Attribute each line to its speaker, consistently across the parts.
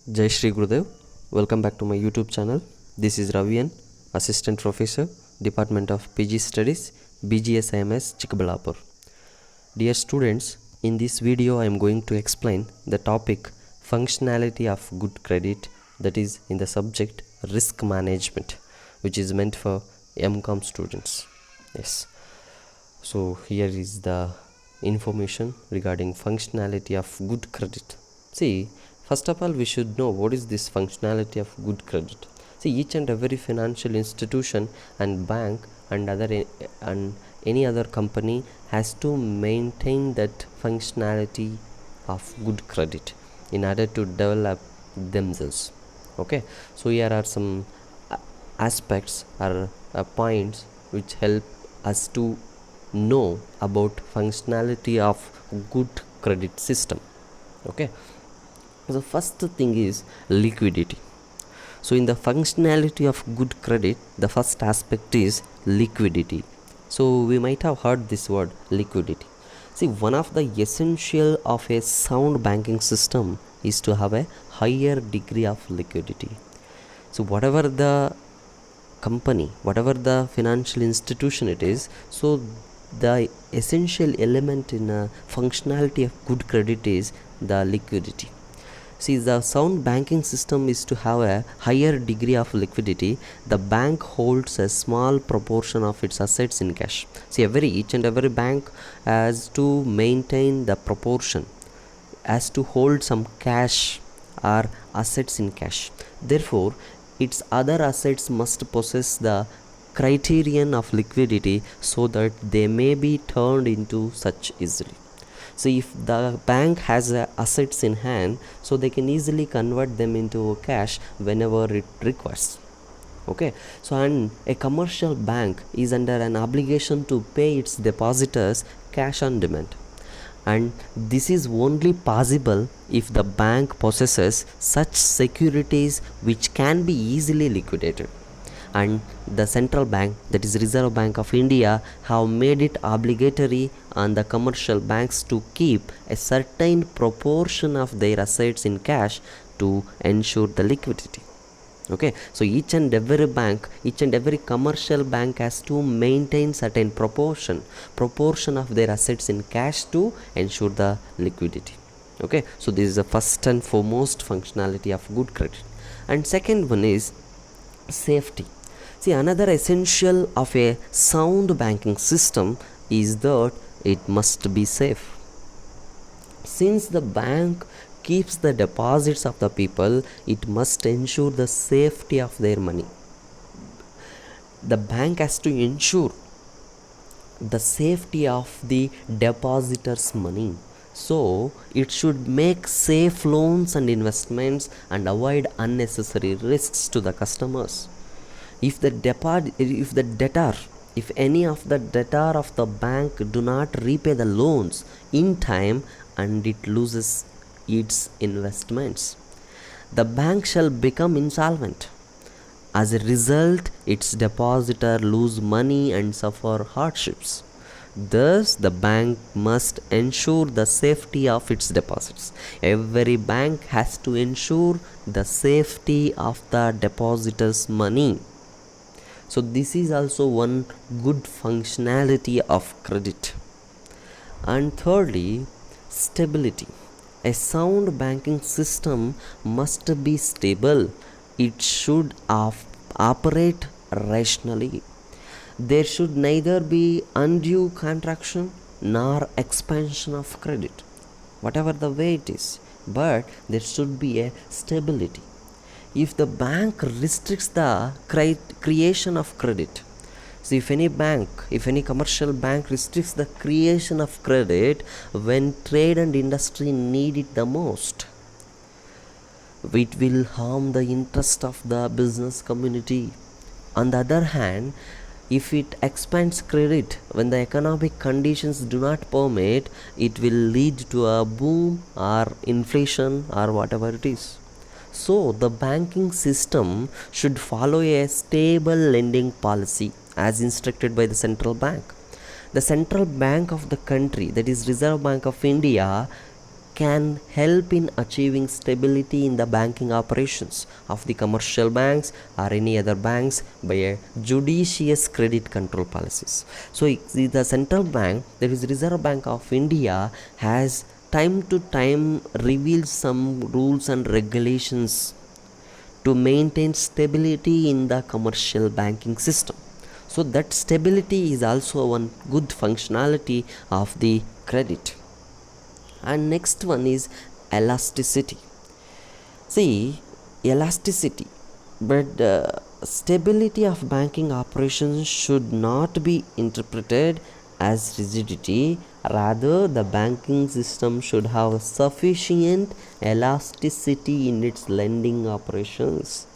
Speaker 1: Jai Shri Gurudev. Welcome back to my YouTube channel. This is Ravian, Assistant Professor, Department of PG Studies, BGSIMS, Chikbalapur. Dear students, in this video I am going to explain the topic functionality of good credit, that is in the subject risk management, which is meant for MCOM students. Yes. So here is the information regarding functionality of good credit. See, first of all, we should know what is this functionality of good credit. See, each and every financial institution and bank and any other company has to maintain that functionality of good credit in order to develop themselves. Okay, so here are some aspects or points which help us to know about functionality of good credit system. Okay, the first thing is liquidity. So in the functionality of good credit, the first aspect is liquidity. So we might have heard this word liquidity. See, one of the essential of a sound banking system is to have a higher degree of liquidity. So whatever the company, whatever the financial institution it is, so the essential element in a functionality of good credit is the liquidity. See, the sound banking system is to have a higher degree of liquidity. The bank holds a small proportion of its assets in cash. See, each and every bank has to maintain the proportion, has to hold some cash or assets in cash. Therefore, its other assets must possess the criterion of liquidity so that they may be turned into such easily. So if the bank has assets in hand, so they can easily convert them into cash whenever it requires. Okay, so and a commercial bank is under an obligation to pay its depositors cash on demand, and this is only possible if the bank possesses such securities which can be easily liquidated. And the central bank, that is Reserve Bank of India, have made it obligatory on the commercial banks to keep a certain proportion of their assets in cash to ensure the liquidity. Okay, so each and every bank, each and every commercial bank has to maintain certain proportion of their assets in cash to ensure the liquidity. Okay, so this is the first and foremost functionality of good credit. And second one is safety. See, another essential of a sound banking system is that it must be safe. Since the bank keeps the deposits of the people, it must ensure the safety of their money. The bank has to ensure the safety of the depositors' money. So, it should make safe loans and investments and avoid unnecessary risks to the customers. If any of the debtor of the bank do not repay the loans in time and it loses its investments, the bank shall become insolvent. As a result, its depositor lose money and suffer hardships. Thus, the bank must ensure the safety of its deposits. Every bank has to ensure the safety of the depositor's money. So this is also one good functionality of credit. And thirdly, stability. A sound banking system must be stable. It should operate rationally. There should neither be undue contraction nor expansion of credit, whatever the way it is, but there should be a stability. If the bank restricts the creation of credit, so if any commercial bank restricts the creation of credit when trade and industry need it the most, it will harm the interest of the business community. On the other hand, if it expands credit when the economic conditions do not permit, it will lead to a boom or inflation or whatever it is. So, the banking system should follow a stable lending policy as instructed by the central bank. The central bank of the country, that is Reserve Bank of India, can help in achieving stability in the banking operations of the commercial banks or any other banks by a judicious credit control policies. So the central bank, that is Reserve Bank of India, has time to time revealed some rules and regulations to maintain stability in the commercial banking system. So that stability is also one good functionality of the credit. And next one is elasticity. See, elasticity, but stability of banking operations should not be interpreted as rigidity. Rather, the banking system should have sufficient elasticity in its lending operations.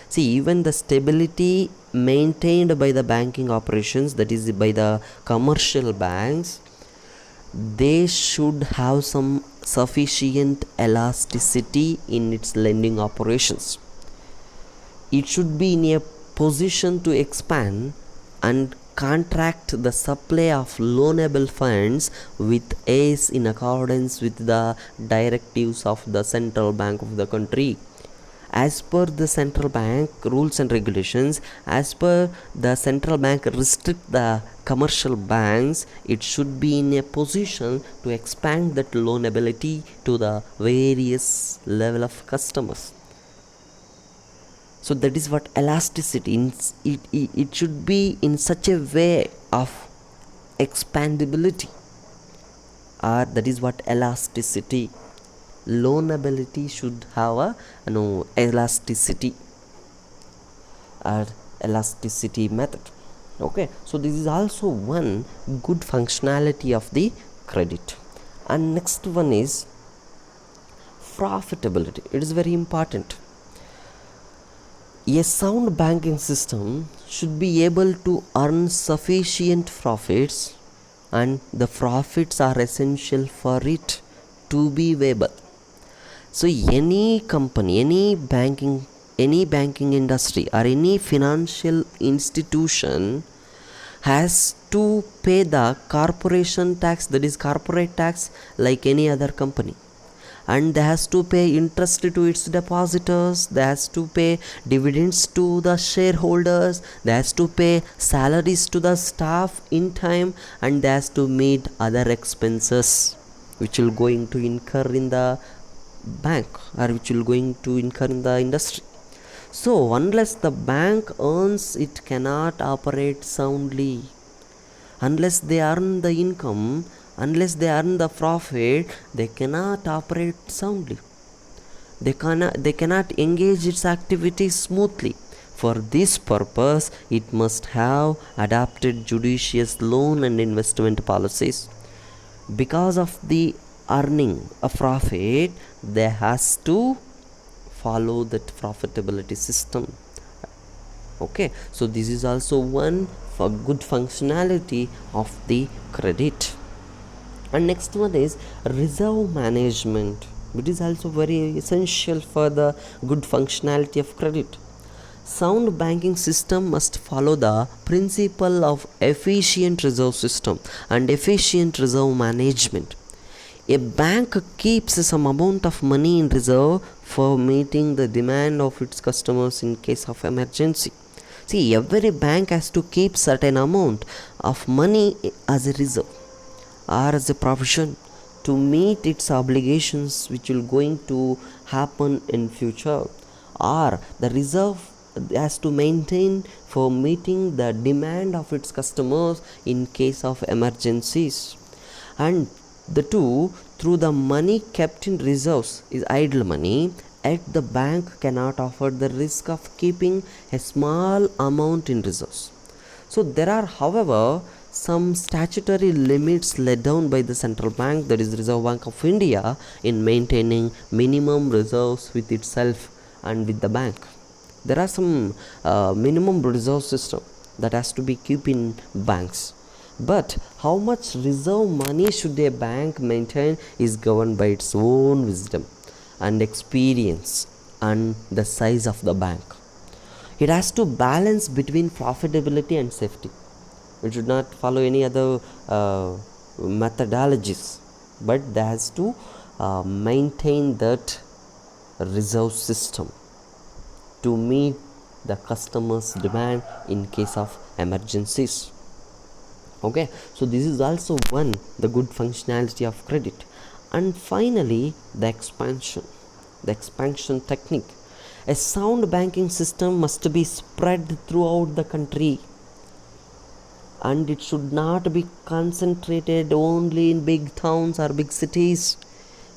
Speaker 1: See, even the stability maintained by the banking operations, that is by the commercial banks, they should have some sufficient elasticity in its lending operations. It should be in a position to expand and contract the supply of loanable funds with ease in accordance with the directives of the central bank of the country. As per the central bank rules and regulations, as per the central bank restrict the commercial banks, it should be in a position to expand that loanability to the various level of customers. So that is what elasticity, it should be in such a way of expandability, or that is what elasticity, loanability should have a elasticity or elasticity method. Okay, so this is also one good functionality of the credit. And next one is profitability. It is very important. A sound banking system should be able to earn sufficient profits, and the profits are essential for it to be viable. So any company, any banking industry or any financial institution has to pay the corporation tax, that is corporate tax, like any other company. And they has to pay interest to its depositors, they has to pay dividends to the shareholders, they has to pay salaries to the staff in time, and they has to meet other expenses which will going to incur in the bank or which will going to incur in the industry. So unless the bank earns, it cannot operate soundly. Unless they earn the income, unless they earn the profit, they cannot operate soundly. They cannot engage its activities smoothly. For this purpose, it must have adopted judicious loan and investment policies. Because of the earning a profit, they has to follow that profitability system. Okay, so this is also one for good functionality of the credit. And next one is reserve management. It is also very essential for the good functionality of credit. Sound banking system must follow the principle of efficient reserve system and efficient reserve management. A bank keeps some amount of money in reserve for meeting the demand of its customers in case of emergency. See, every bank has to keep certain amount of money as a reserve or as a provision to meet its obligations which will going to happen in future, or the reserve has to maintain for meeting the demand of its customers in case of emergencies. And the two, through the money kept in reserves is idle money, yet the bank cannot afford the risk of keeping a small amount in reserves. So there are, however, some statutory limits laid down by the central bank, that is Reserve Bank of India, in maintaining minimum reserves with itself and with the bank. There are some minimum reserve system that has to be kept in banks. But how much reserve money should a bank maintain is governed by its own wisdom and experience and the size of the bank. It has to balance between profitability and safety. It should not follow any other methodologies, but there has to maintain that reserve system to meet the customer's demand in case of emergencies. Okay, so this is also one the good functionality of credit. And finally, the expansion technique. A sound banking system must be spread throughout the country, and it should not be concentrated only in big towns or big cities,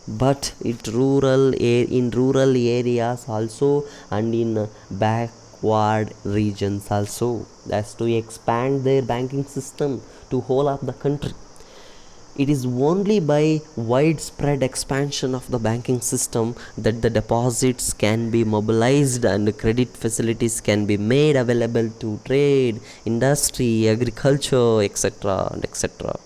Speaker 1: but in rural areas also, and in backward regions also. That's to expand their banking system to whole of the country. It is only by widespread expansion of the banking system that the deposits can be mobilized and credit facilities can be made available to trade, industry, agriculture, etc. and etc.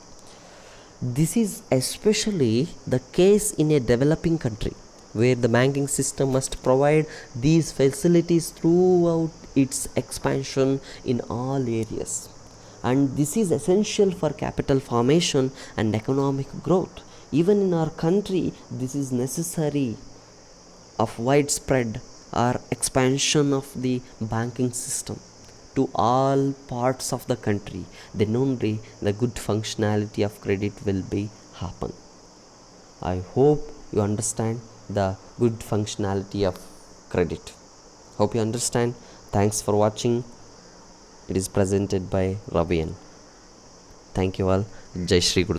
Speaker 1: This is especially the case in a developing country where the banking system must provide these facilities throughout its expansion in all areas. And this is essential for capital formation and economic growth. Even in our country, this is necessary of widespread or expansion of the banking system to all parts of the country. Then only the good functionality of credit will be happen. I hope you understand the good functionality of credit. Hope you understand. Thanks for watching. It is presented by Ravian. Thank you all. Jai Shri Guru.